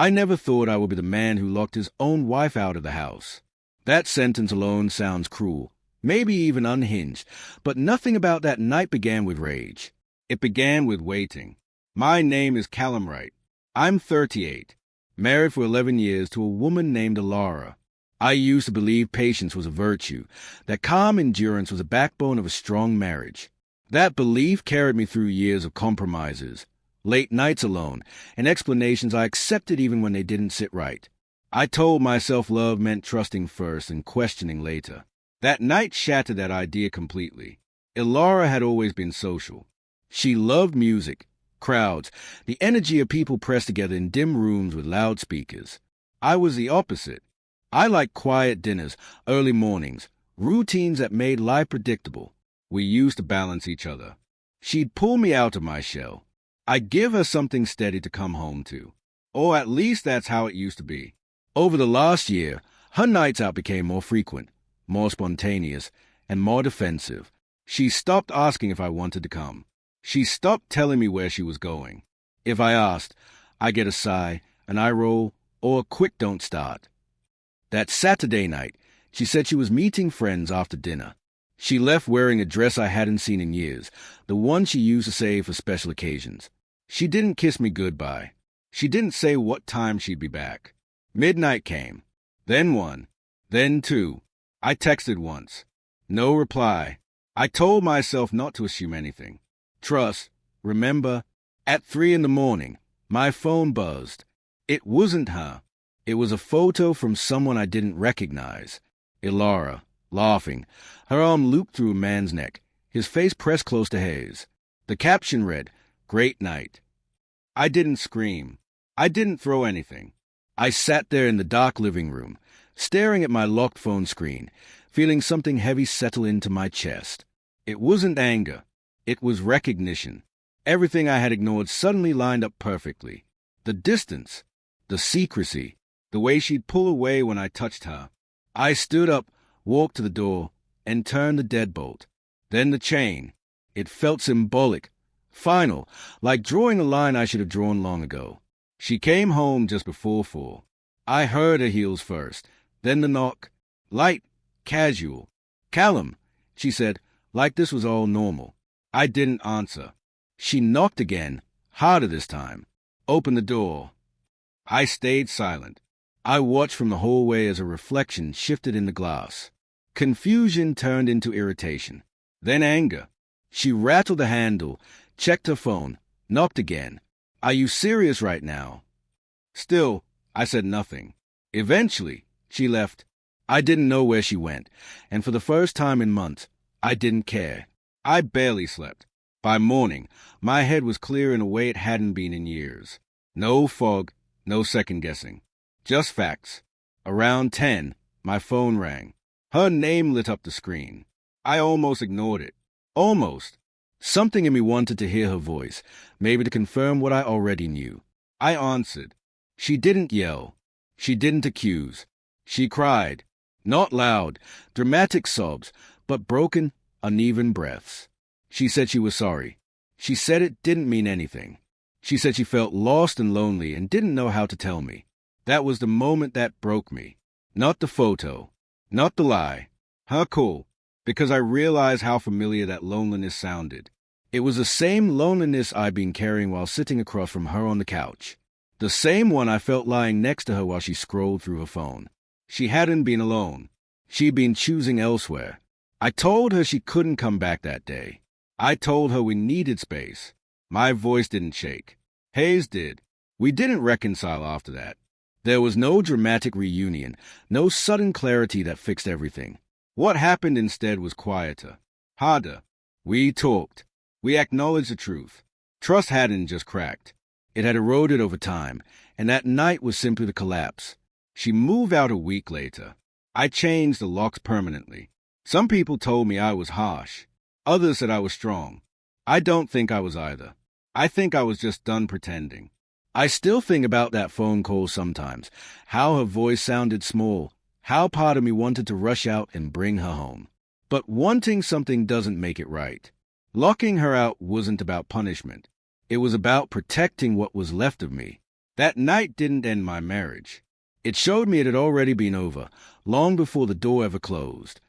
I never thought I would be the man who locked his own wife out of the house. That sentence alone sounds cruel, maybe even unhinged, but nothing about that night began with rage. It began with waiting. My name is Callum Wright. I'm 38, married for 11 years to a woman named Alara. I used to believe patience was a virtue, that calm endurance was a backbone of a strong marriage. That belief carried me through years of compromises, late nights alone, and explanations I accepted even when they didn't sit right. I told myself love meant trusting first and questioning later. That night shattered that idea completely. Ilara had always been social. She loved music, crowds, the energy of people pressed together in dim rooms with loudspeakers. I was the opposite. I liked quiet dinners, early mornings, routines that made life predictable. We used to balance each other. She'd pull me out of my shell. I'd give her something steady to come home to. Or at least that's how it used to be. Over the last year, her nights out became more frequent, more spontaneous, and more defensive. She stopped asking if I wanted to come. She stopped telling me where she was going. If I asked, I get a sigh, an eye roll, or a quick don't start. That Saturday night, she said she was meeting friends after dinner. She left wearing a dress I hadn't seen in years, the one she used to save for special occasions. She didn't kiss me goodbye. She didn't say what time she'd be back. Midnight came. Then 1. Then 2. I texted once. No reply. I told myself not to assume anything. Trust. Remember. At 3 a.m, my phone buzzed. It wasn't her. It was a photo from someone I didn't recognize. Ilara, laughing, her arm looped through a man's neck, his face pressed close to hers. The caption read, "Great night." I didn't scream. I didn't throw anything. I sat there in the dark living room, staring at my locked phone screen, feeling something heavy settle into my chest. It wasn't anger. It was recognition. Everything I had ignored suddenly lined up perfectly. The distance, the secrecy, the way she'd pull away when I touched her. I stood up, walked to the door, and turned the deadbolt. Then the chain. It felt symbolic, final, like drawing a line I should have drawn long ago. She came home just before 4. I heard her heels first, then the knock. Light, casual. "Callum," she said, like this was all normal. I didn't answer. She knocked again, harder this time. Opened the door. I stayed silent. I watched from the hallway as a reflection shifted in the glass. Confusion turned into irritation. Then anger. She rattled the handle, checked her phone, knocked again. "Are you serious right now?" Still, I said nothing. Eventually, she left. I didn't know where she went, and for the first time in months, I didn't care. I barely slept. By morning, my head was clear in a way it hadn't been in years. No fog, no second-guessing. Just facts. Around 10, my phone rang. Her name lit up the screen. I almost ignored it. Almost. Something in me wanted to hear her voice, maybe to confirm what I already knew. I answered. She didn't yell. She didn't accuse. She cried. Not loud, dramatic sobs, but broken, uneven breaths. She said she was sorry. She said it didn't mean anything. She said she felt lost and lonely and didn't know how to tell me. That was the moment that broke me. Not the photo. Not the lie. Her call. Because I realized how familiar that loneliness sounded. It was the same loneliness I'd been carrying while sitting across from her on the couch. The same one I felt lying next to her while she scrolled through her phone. She hadn't been alone. She'd been choosing elsewhere. I told her she couldn't come back that day. I told her we needed space. My voice didn't shake. Hayes did. We didn't reconcile after that. There was no dramatic reunion, no sudden clarity that fixed everything. What happened instead was quieter, harder. We talked. We acknowledged the truth. Trust hadn't just cracked. It had eroded over time, and that night was simply the collapse. She moved out a week later. I changed the locks permanently. Some people told me I was harsh. Others said I was strong. I don't think I was either. I think I was just done pretending. I still think about that phone call sometimes, how her voice sounded small, how part of me wanted to rush out and bring her home. But wanting something doesn't make it right. Locking her out wasn't about punishment. It was about protecting what was left of me. That night didn't end my marriage. It showed me it had already been over, long before the door ever closed.